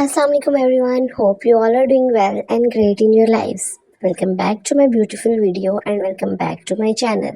Assalamualaikum everyone. Hope you all are doing well and great in your lives. Welcome back to my beautiful video and welcome back to my channel.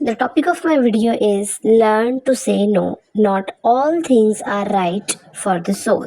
The topic of my video is learn to say no. Not all things are right for the soul.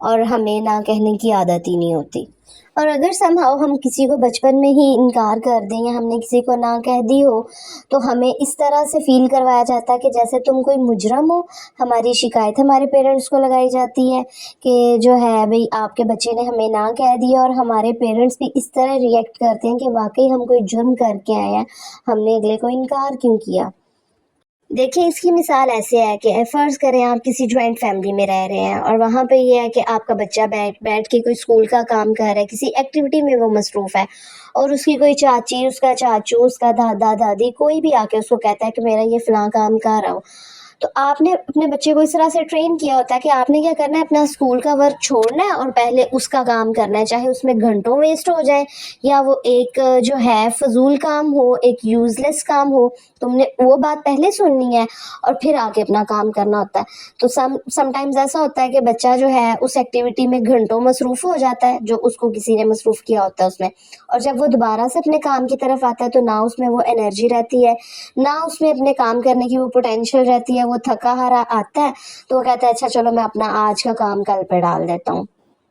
اور ہمیں نہ کہنے کی عادت ہی نہیں ہوتی. اور اگر somehow ہم کسی کو بچپن میں ہی انکار کر دیں یا ہم نے کسی کو نہ کہہ دی ہو تو ہمیں اس طرح سے فیل کروایا جاتا ہے کہ جیسے تم کوئی مجرم ہو. ہماری شکایت ہمارے پیرنٹس کو لگائی جاتی ہے کہ جو ہے بھئی آپ کے بچے نے ہمیں نہ کہہ دیا، اور ہمارے پیرنٹس بھی اس طرح ریئیکٹ کرتے ہیں کہ واقعی ہم کوئی جرم کر کے آئے ہیں، ہم نے اگلے کو انکار کیوں کیا. دیکھیں اس کی مثال ایسے ہے کہ فرض کریں آپ کسی جوائنٹ فیملی میں رہ رہے ہیں اور وہاں پہ یہ ہے کہ آپ کا بچہ بیٹھ کے کوئی اسکول کا کام کر رہا ہے، کسی ایکٹیویٹی میں وہ مصروف ہے، اور اس کی کوئی چاچی، اس کا چاچو، اس کا دادا دادی کوئی بھی آ کے اس کو کہتا ہے کہ میرا یہ فلاں کام کر رہا ہو. تو آپ نے اپنے بچے کو اس طرح سے ٹرین کیا ہوتا ہے کہ آپ نے کیا کرنا ہے، اپنا اسکول کا ورک چھوڑنا ہے اور پہلے اس کا کام کرنا ہے، چاہے اس میں گھنٹوں ویسٹ ہو جائے یا وہ ایک جو ہے فضول کام ہو، ایک یوز لیس کام ہو. تم نے وہ بات پہلے سننی ہے اور پھر آ کے اپنا کام کرنا ہوتا ہے. تو سم ٹائمز ایسا ہوتا ہے کہ بچہ جو ہے اس ایکٹیویٹی میں گھنٹوں مصروف ہو جاتا ہے جو اس کو کسی نے مصروف کیا ہوتا ہے اس میں، اور جب وہ دوبارہ سے اپنے کام کی طرف آتا ہے تو نہ اس میں وہ انرجی رہتی ہے، نہ اس میں اپنے کام کرنے کی وہ پوٹینشیل رہتی ہے. وہ تھکا ہارا آتا ہے تو وہ کہتا ہے اچھا چلو میں اپنا آج کا کام کل پہ ڈال دیتا ہوں.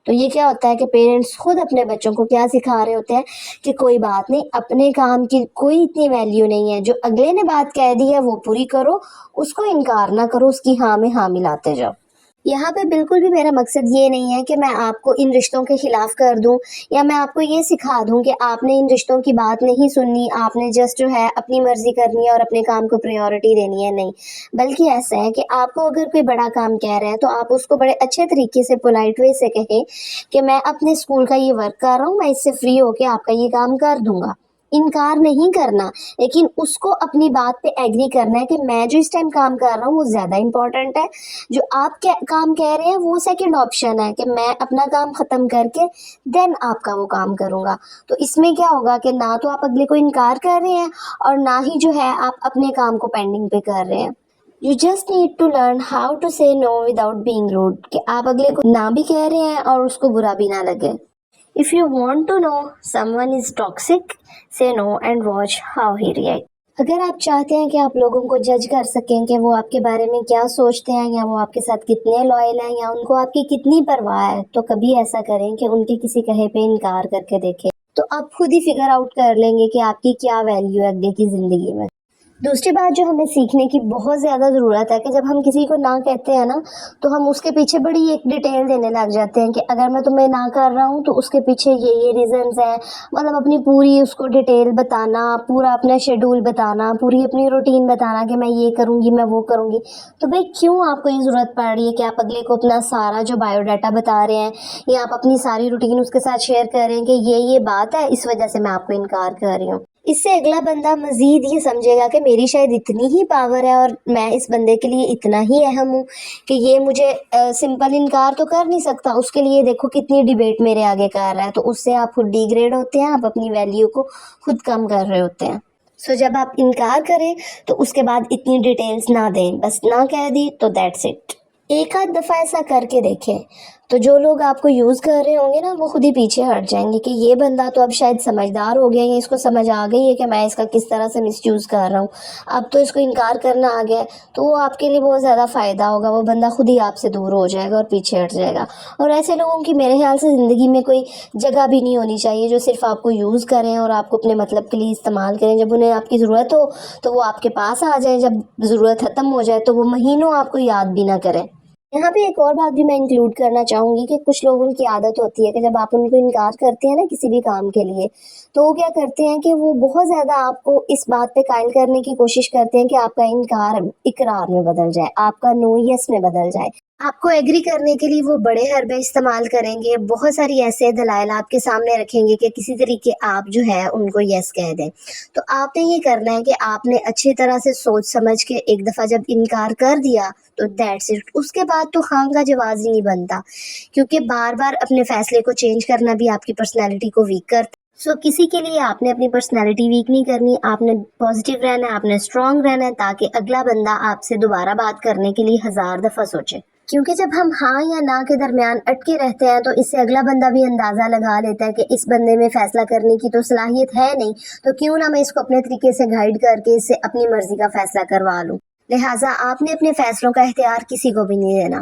تو یہ کیا ہوتا ہے کہ پیرنٹس خود اپنے بچوں کو کیا سکھا رہے ہوتے ہیں کہ کوئی بات نہیں، اپنے کام کی کوئی اتنی ویلیو نہیں ہے، جو اگلے نے بات کہہ دی ہے وہ پوری کرو، اس کو انکار نہ کرو، اس کی ہاں میں ہاں ملاتے جاؤ. یہاں پہ بالکل بھی میرا مقصد یہ نہیں ہے کہ میں آپ کو ان رشتوں کے خلاف کر دوں یا میں آپ کو یہ سکھا دوں کہ آپ نے ان رشتوں کی بات نہیں سننی، آپ نے جسٹ جو ہے اپنی مرضی کرنی ہے اور اپنے کام کو پریورٹی دینی ہے. نہیں، بلکہ ایسا ہے کہ آپ کو اگر کوئی بڑا کام کہہ رہے ہیں تو آپ اس کو بڑے اچھے طریقے سے پولائٹ وے سے کہیں کہ میں اپنے اسکول کا یہ ورک کر رہا ہوں، میں اس سے فری ہو کے آپ کا یہ کام کر دوں گا. انکار نہیں کرنا، لیکن اس کو اپنی بات پہ ایگری کرنا ہے کہ میں جو اس ٹائم کام کر رہا ہوں وہ زیادہ امپورٹنٹ ہے، جو آپ کام کہہ رہے ہیں وہ سیکنڈ آپشن ہے کہ میں اپنا کام ختم کر کے دین آپ کا وہ کام کروں گا. تو اس میں کیا ہوگا کہ نہ تو آپ اگلے کو انکار کر رہے ہیں اور نہ ہی جو ہے آپ اپنے کام کو پینڈنگ پہ کر رہے ہیں. You just need to learn how to say no without being rude، کہ آپ اگلے کو نہ بھی کہہ رہے ہیں اور اس کو برا بھی نہ لگے. If you want to know someone is toxic, say no and watch how he reacts. اگر آپ چاہتے ہیں کہ آپ لوگوں کو جج کر سکیں کہ وہ آپ کے بارے میں کیا سوچتے ہیں یا وہ آپ کے ساتھ کتنے لائل ہیں یا ان کو آپ کی کتنی پرواہ ہے، تو کبھی ایسا کریں کہ ان کے کسی کہے پہ انکار کر کے دیکھیں، تو آپ خود ہی فگر آؤٹ کر لیں گے کہ آپ کی کیا ویلیو ہے اگلے کی زندگی میں. دوسری بات جو ہمیں سیکھنے کی بہت زیادہ ضرورت ہے کہ جب ہم کسی کو نہ کہتے ہیں نا تو ہم اس کے پیچھے بڑی ایک ڈیٹیل دینے لگ جاتے ہیں کہ اگر میں تمہیں نہ کر رہا ہوں تو اس کے پیچھے یہ ریزنز ہیں، مطلب اپنی پوری اس کو ڈیٹیل بتانا، پورا اپنا شیڈول بتانا، پوری اپنی روٹین بتانا کہ میں یہ کروں گی، میں وہ کروں گی. تو بھئی کیوں آپ کو یہ ضرورت پڑ رہی ہے کہ آپ اگلے کو اپنا سارا جو بایو ڈاٹا بتا رہے ہیں یا آپ اپنی ساری روٹین اس کے ساتھ شیئر کر رہے ہیں کہ یہ بات ہے، اس وجہ سے میں آپ کو انکار کر رہی ہوں. اس سے اگلا بندہ مزید یہ سمجھے گا کہ میری شاید اتنی ہی پاور ہے اور میں اس بندے کے لیے اتنا ہی اہم ہوں کہ یہ مجھے سمپل انکار تو کر نہیں سکتا، اس کے لیے دیکھو کتنی ڈیبیٹ میرے آگے کر رہا ہے. تو اس سے آپ خود ڈی گریڈ ہوتے ہیں، آپ اپنی ویلیو کو خود کم کر رہے ہوتے ہیں. سو جب آپ انکار کریں تو اس کے بعد اتنی ڈیٹیلز نہ دیں، بس نہ کہہ دی تو دیٹس اٹ. ایک آدھ دفعہ ایسا کر کے دیکھیں تو جو لوگ آپ کو یوز کر رہے ہوں گے نا وہ خود ہی پیچھے ہٹ جائیں گے کہ یہ بندہ تو اب شاید سمجھدار ہو گیا ہے، اس کو سمجھ آ گئی ہے کہ میں اس کا کس طرح سے مس یوز کر رہا ہوں، اب تو اس کو انکار کرنا آ گیا ہے. تو وہ آپ کے لیے بہت زیادہ فائدہ ہوگا، وہ بندہ خود ہی آپ سے دور ہو جائے گا اور پیچھے ہٹ جائے گا. اور ایسے لوگوں کی میرے خیال سے زندگی میں کوئی جگہ بھی نہیں ہونی چاہیے جو صرف آپ کو یوز کریں اور آپ کو اپنے مطلب کے لیے استعمال کریں. جب انہیں آپ کی ضرورت ہو تو وہ آپ کے پاس آ جائیں، جب ضرورت ختم ہو جائے تو وہ مہینوں آپ کو یاد بھی نہ کریں. یہاں پہ ایک اور بات بھی میں انکلوڈ کرنا چاہوں گی کہ کچھ لوگوں کی عادت ہوتی ہے کہ جب آپ ان کو انکار کرتے ہیں نا کسی بھی کام کے لیے تو وہ کیا کرتے ہیں کہ وہ بہت زیادہ آپ کو اس بات پہ قائل کرنے کی کوشش کرتے ہیں کہ آپ کا انکار اقرار میں بدل جائے، آپ کا نو یس میں بدل جائے. آپ کو ایگری کرنے کے لیے وہ بڑے حربے استعمال کریں گے، بہت ساری ایسے دلائل آپ کے سامنے رکھیں گے کہ کسی طریقے آپ جو ہے ان کو یس کہہ دیں. تو آپ نے یہ کرنا ہے کہ آپ نے اچھی طرح سے سوچ سمجھ کے ایک دفعہ جب انکار کر دیا تو دیٹس اٹ. اس کے بعد تو خاں کا جواز ہی نہیں بنتا، کیونکہ بار بار اپنے فیصلے کو چینج کرنا بھی آپ کی پرسنالٹی کو ویک کرتا. سو کسی کے لیے آپ نے اپنی پرسنالٹی ویک نہیں کرنی، آپ نے پازیٹیو رہنا ہے، آپ نے اسٹرانگ رہنا ہے تاکہ اگلا بندہ آپ سے دوبارہ بات کرنے کے لیے 1000 دفعہ سوچے. کیونکہ جب ہم ہاں یا نہ کے درمیان اٹکے رہتے ہیں تو اس سے اگلا بندہ بھی اندازہ لگا لیتا ہے کہ اس بندے میں فیصلہ کرنے کی تو صلاحیت ہے نہیں، تو کیوں نہ میں اس کو اپنے طریقے سے گائیڈ کر کے اس سے اپنی مرضی کا فیصلہ کروا لوں. لہٰذا آپ نے اپنے فیصلوں کا اختیار کسی کو بھی نہیں دینا.